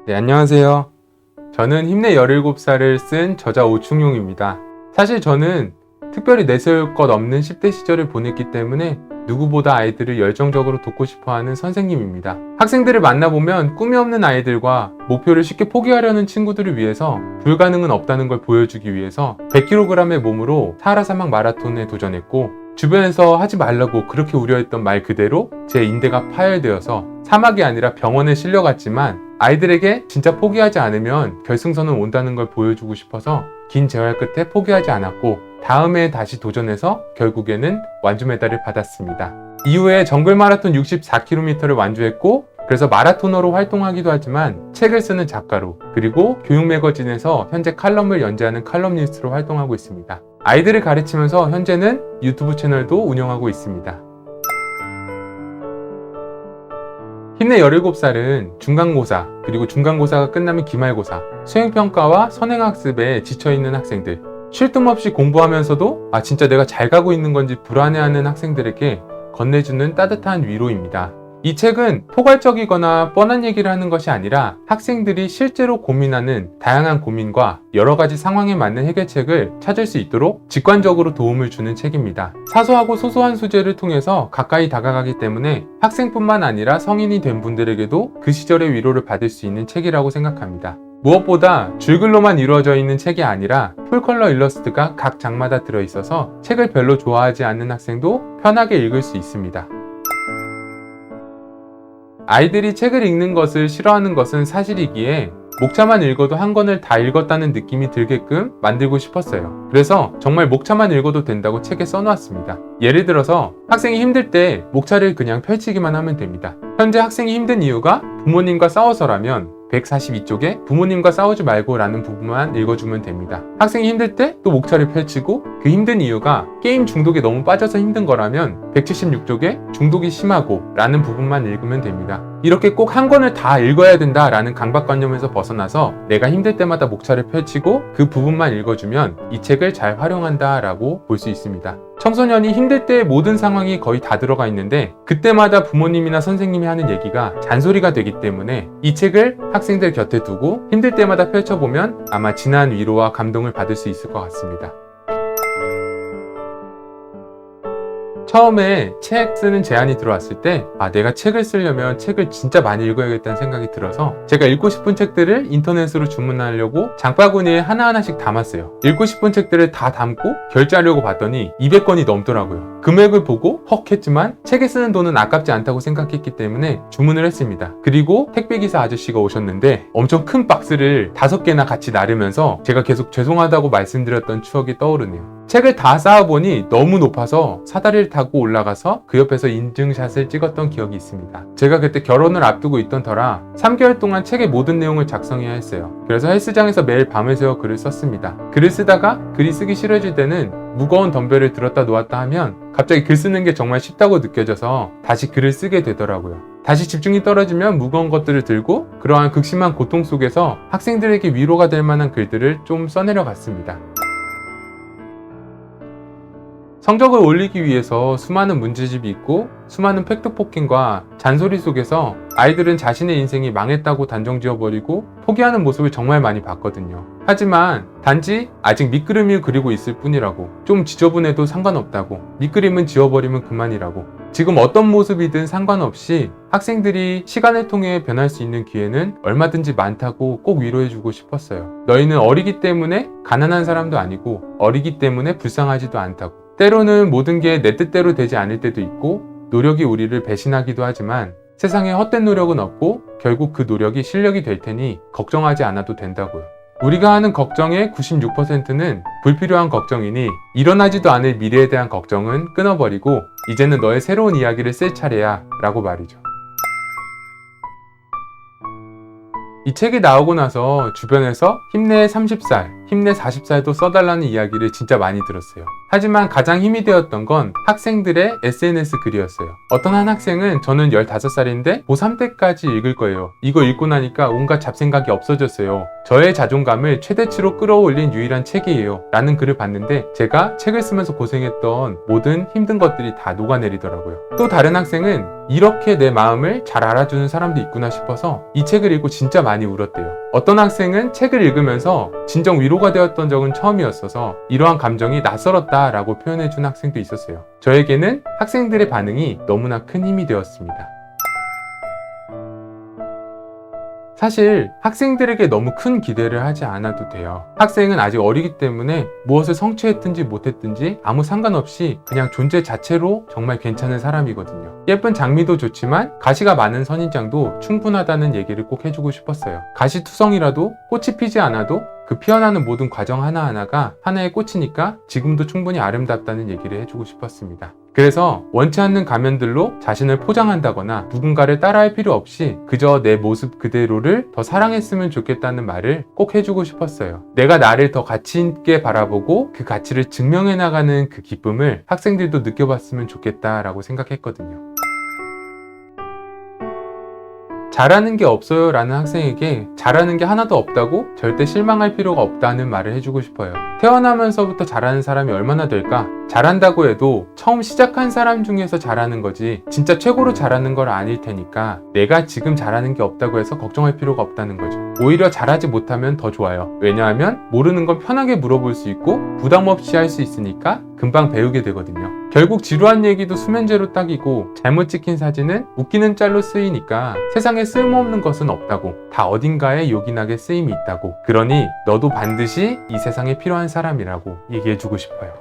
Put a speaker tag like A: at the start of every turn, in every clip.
A: 네, 안녕하세요. 저는 힘내 17살을 쓴 저자 오충용입니다. 사실 저는 특별히 내세울 것 없는 10대 시절을 보냈기 때문에 누구보다 아이들을 열정적으로 돕고 싶어하는 선생님입니다. 학생들을 만나보면 꿈이 없는 아이들과 목표를 쉽게 포기하려는 친구들을 위해서 불가능은 없다는 걸 보여주기 위해서 100kg의 몸으로 사하라 사막 마라톤에 도전했고, 주변에서 하지 말라고 그렇게 우려했던 말 그대로 제 인대가 파열되어서 사막이 아니라 병원에 실려갔지만 아이들에게 진짜 포기하지 않으면 결승선은 온다는 걸 보여주고 싶어서 긴 재활 끝에 포기하지 않았고, 다음에 다시 도전해서 결국에는 완주 메달을 받았습니다. 이후에 정글 마라톤 64km를 완주했고, 그래서 마라토너로 활동하기도 하지만 책을 쓰는 작가로, 그리고 교육 매거진에서 현재 칼럼을 연재하는 칼럼니스트로 활동하고 있습니다. 아이들을 가르치면서 현재는 유튜브 채널도 운영하고 있습니다. 힘내 17살은 중간고사, 그리고 중간고사가 끝나면 기말고사, 수행평가와 선행학습에 지쳐있는 학생들, 쉴 틈 없이 공부하면서도 진짜 내가 잘 가고 있는 건지 불안해하는 학생들에게 건네주는 따뜻한 위로입니다. 이 책은 포괄적이거나 뻔한 얘기를 하는 것이 아니라 학생들이 실제로 고민하는 다양한 고민과 여러 가지 상황에 맞는 해결책을 찾을 수 있도록 직관적으로 도움을 주는 책입니다. 사소하고 소소한 소재를 통해서 가까이 다가가기 때문에 학생뿐만 아니라 성인이 된 분들에게도 그 시절의 위로를 받을 수 있는 책이라고 생각합니다. 무엇보다 줄글로만 이루어져 있는 책이 아니라 풀컬러 일러스트가 각 장마다 들어있어서 책을 별로 좋아하지 않는 학생도 편하게 읽을 수 있습니다. 아이들이 책을 읽는 것을 싫어하는 것은 사실이기에 목차만 읽어도 한 권을 다 읽었다는 느낌이 들게끔 만들고 싶었어요. 그래서 정말 목차만 읽어도 된다고 책에 써놓았습니다. 예를 들어서 학생이 힘들 때 목차를 그냥 펼치기만 하면 됩니다. 현재 학생이 힘든 이유가 부모님과 싸워서라면 142쪽에 부모님과 싸우지 말고 라는 부분만 읽어주면 됩니다. 학생이 힘들 때 또 목차를 펼치고 그 힘든 이유가 게임 중독에 너무 빠져서 힘든 거라면 176쪽에 중독이 심하고 라는 부분만 읽으면 됩니다. 이렇게 꼭 한 권을 다 읽어야 된다 라는 강박관념에서 벗어나서 내가 힘들 때마다 목차를 펼치고 그 부분만 읽어주면 이 책을 잘 활용한다 라고 볼 수 있습니다. 청소년이 힘들 때의 모든 상황이 거의 다 들어가 있는데 그때마다 부모님이나 선생님이 하는 얘기가 잔소리가 되기 때문에 이 책을 학생들 곁에 두고 힘들 때마다 펼쳐보면 아마 진한 위로와 감동을 받을 수 있을 것 같습니다. 처음에 책 쓰는 제안이 들어왔을 때 내가 책을 쓰려면 책을 진짜 많이 읽어야겠다는 생각이 들어서 제가 읽고 싶은 책들을 인터넷으로 주문하려고 장바구니에 하나하나씩 담았어요. 읽고 싶은 책들을 다 담고 결제하려고 봤더니 200권이 넘더라고요. 금액을 보고 헉 했지만 책에 쓰는 돈은 아깝지 않다고 생각했기 때문에 주문을 했습니다. 그리고 택배기사 아저씨가 오셨는데 엄청 큰 박스를 5개나 같이 나르면서 제가 계속 죄송하다고 말씀드렸던 추억이 떠오르네요. 책을 다 쌓아보니 너무 높아서 사다리를 타고 올라가서 그 옆에서 인증샷을 찍었던 기억이 있습니다. 제가 그때 결혼을 앞두고 있던 터라 3개월 동안 책의 모든 내용을 작성해야 했어요. 그래서 헬스장에서 매일 밤을 새워 글을 썼습니다. 글을 쓰다가 글이 쓰기 싫어질 때는 무거운 덤벨을 들었다 놓았다 하면 갑자기 글 쓰는 게 정말 쉽다고 느껴져서 다시 글을 쓰게 되더라고요. 다시 집중이 떨어지면 무거운 것들을 들고 그러한 극심한 고통 속에서 학생들에게 위로가 될 만한 글들을 좀 써내려 갔습니다. 성적을 올리기 위해서 수많은 문제집이 있고 수많은 팩트포킹과 잔소리 속에서 아이들은 자신의 인생이 망했다고 단정지어버리고 포기하는 모습을 정말 많이 봤거든요. 하지만 단지 아직 밑그림을 그리고 있을 뿐이라고, 좀 지저분해도 상관없다고, 밑그림은 지워버리면 그만이라고, 지금 어떤 모습이든 상관없이 학생들이 시간을 통해 변할 수 있는 기회는 얼마든지 많다고 꼭 위로해주고 싶었어요. 너희는 어리기 때문에 가난한 사람도 아니고 어리기 때문에 불쌍하지도 않다고. 때로는 모든 게 내 뜻대로 되지 않을 때도 있고 노력이 우리를 배신하기도 하지만 세상에 헛된 노력은 없고 결국 그 노력이 실력이 될 테니 걱정하지 않아도 된다고요. 우리가 하는 걱정의 96%는 불필요한 걱정이니 일어나지도 않을 미래에 대한 걱정은 끊어버리고 이제는 너의 새로운 이야기를 쓸 차례야 라고 말이죠. 이 책이 나오고 나서 주변에서 힘내 30살, 힘내 40살도 써달라는 이야기를 진짜 많이 들었어요. 하지만 가장 힘이 되었던 건 학생들의 SNS 글이었어요. 어떤 한 학생은 저는 15살인데 고3 때까지 읽을 거예요. 이거 읽고 나니까 온갖 잡생각이 없어졌어요. 저의 자존감을 최대치로 끌어올린 유일한 책이에요. 라는 글을 봤는데 제가 책을 쓰면서 고생했던 모든 힘든 것들이 다 녹아내리더라고요. 또 다른 학생은 이렇게 내 마음을 잘 알아주는 사람도 있구나 싶어서 이 책을 읽고 진짜 많이 울었대요. 어떤 학생은 책을 읽으면서 진정 위로가 되었던 적은 처음이었어서 이러한 감정이 낯설었다 라고 표현해준 학생도 있었어요. 저에게는 학생들의 반응이 너무나 큰 힘이 되었습니다. 사실 학생들에게 너무 큰 기대를 하지 않아도 돼요. 학생은 아직 어리기 때문에 무엇을 성취했든지 못했든지 아무 상관없이 그냥 존재 자체로 정말 괜찮은 사람이거든요. 예쁜 장미도 좋지만 가시가 많은 선인장도 충분하다는 얘기를 꼭 해주고 싶었어요. 가시투성이라도 꽃이 피지 않아도 그 피어나는 모든 과정 하나하나가 하나의 꽃이니까 지금도 충분히 아름답다는 얘기를 해주고 싶었습니다. 그래서 원치 않는 가면들로 자신을 포장한다거나 누군가를 따라할 필요 없이 그저 내 모습 그대로를 더 사랑했으면 좋겠다는 말을 꼭 해주고 싶었어요. 내가 나를 더 가치 있게 바라보고 그 가치를 증명해 나가는 그 기쁨을 학생들도 느껴봤으면 좋겠다라고 생각했거든요. 잘하는 게 없어요 라는 학생에게 잘하는 게 하나도 없다고 절대 실망할 필요가 없다는 말을 해주고 싶어요. 태어나면서부터 잘하는 사람이 얼마나 될까? 잘한다고 해도 처음 시작한 사람 중에서 잘하는 거지 진짜 최고로 잘하는 건 아닐 테니까 내가 지금 잘하는 게 없다고 해서 걱정할 필요가 없다는 거죠. 오히려 잘하지 못하면 더 좋아요. 왜냐하면 모르는 건 편하게 물어볼 수 있고 부담 없이 할 수 있으니까 금방 배우게 되거든요. 결국 지루한 얘기도 수면제로 딱이고 잘못 찍힌 사진은 웃기는 짤로 쓰이니까 세상에 쓸모없는 것은 없다고, 다 어딘가에 요긴하게 쓰임이 있다고, 그러니 너도 반드시 이 세상에 필요한 사람이라고 얘기해주고 싶어요.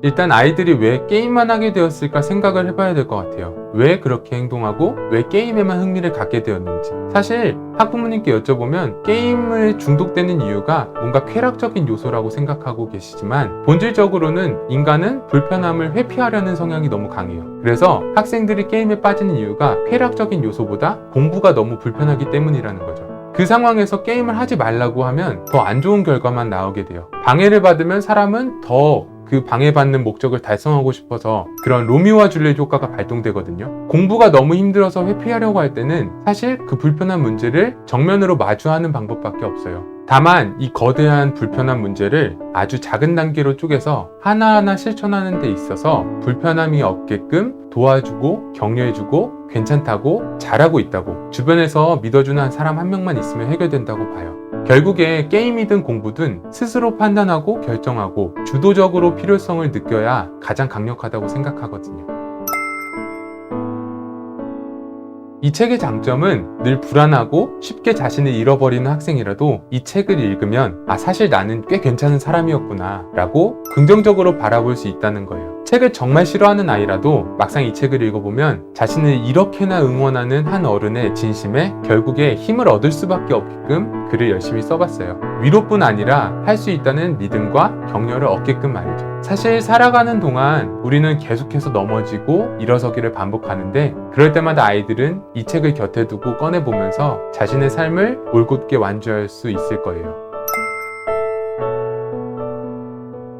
A: 일단 아이들이 왜 게임만 하게 되었을까 생각을 해봐야 될 것 같아요. 왜 그렇게 행동하고 왜 게임에만 흥미를 갖게 되었는지. 사실 학부모님께 여쭤보면 게임을 중독되는 이유가 뭔가 쾌락적인 요소라고 생각하고 계시지만 본질적으로는 인간은 불편함을 회피하려는 성향이 너무 강해요. 그래서 학생들이 게임에 빠지는 이유가 쾌락적인 요소보다 공부가 너무 불편하기 때문이라는 거죠. 그 상황에서 게임을 하지 말라고 하면 더 안 좋은 결과만 나오게 돼요. 방해를 받으면 사람은 더 그 방해받는 목적을 달성하고 싶어서 그런 로미오와 줄리엣 효과가 발동되거든요. 공부가 너무 힘들어서 회피하려고 할 때는 사실 그 불편한 문제를 정면으로 마주하는 방법밖에 없어요. 다만 이 거대한 불편한 문제를 아주 작은 단계로 쪼개서 하나하나 실천하는 데 있어서 불편함이 없게끔 도와주고 격려해주고 괜찮다고 잘하고 있다고 주변에서 믿어주는 사람 한 명만 있으면 해결된다고 봐요. 결국에 게임이든 공부든 스스로 판단하고 결정하고 주도적으로 필요성을 느껴야 가장 강력하다고 생각하거든요. 이 책의 장점은 늘 불안하고 쉽게 자신을 잃어버리는 학생이라도 이 책을 읽으면 사실 나는 꽤 괜찮은 사람이었구나 라고 긍정적으로 바라볼 수 있다는 거예요. 책을 정말 싫어하는 아이라도 막상 이 책을 읽어보면 자신을 이렇게나 응원하는 한 어른의 진심에 결국에 힘을 얻을 수밖에 없게끔 글을 열심히 써봤어요. 위로뿐 아니라 할 수 있다는 믿음과 격려를 얻게끔 말이죠. 사실 살아가는 동안 우리는 계속해서 넘어지고 일어서기를 반복하는데 그럴 때마다 아이들은 이 책을 곁에 두고 꺼내보면서 자신의 삶을 올곧게 완주할 수 있을 거예요.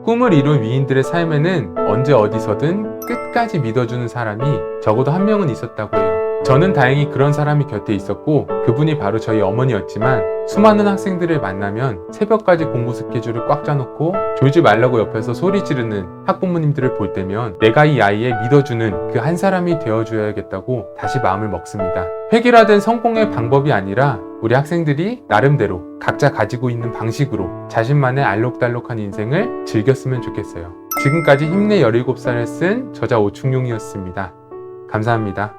A: 꿈을 이룬 위인들의 삶에는 언제 어디서든 끝까지 믿어주는 사람이 적어도 한 명은 있었다고 해요. 저는 다행히 그런 사람이 곁에 있었고 그분이 바로 저희 어머니였지만 수많은 학생들을 만나면 새벽까지 공부 스케줄을 꽉 짜놓고 졸지 말라고 옆에서 소리 지르는 학부모님들을 볼 때면 내가 이 아이의 믿어주는 그 한 사람이 되어줘야겠다고 다시 마음을 먹습니다. 획일화된 성공의 방법이 아니라 우리 학생들이 나름대로 각자 가지고 있는 방식으로 자신만의 알록달록한 인생을 즐겼으면 좋겠어요. 지금까지 힘내 17살을 쓴 저자 오충용이었습니다. 감사합니다.